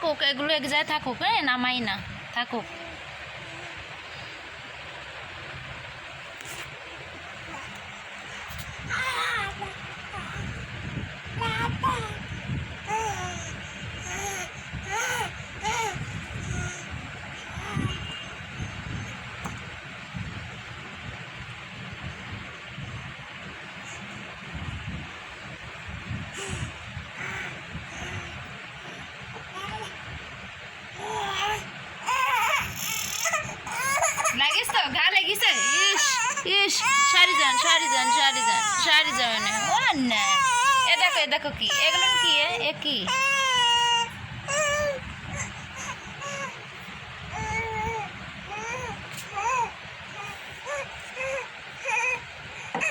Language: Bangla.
থাকুক, এগুলো এক জায়গায় থাকুক, হ্যাঁ, নামাই না, থাকুক। লাগিস তো, ঘা লাগিছে। ইস ইস, সারি যান, সারি যান, সারি যান, সারি যান। ও না, এ দেখো কি, এগুলো কি, এ কি?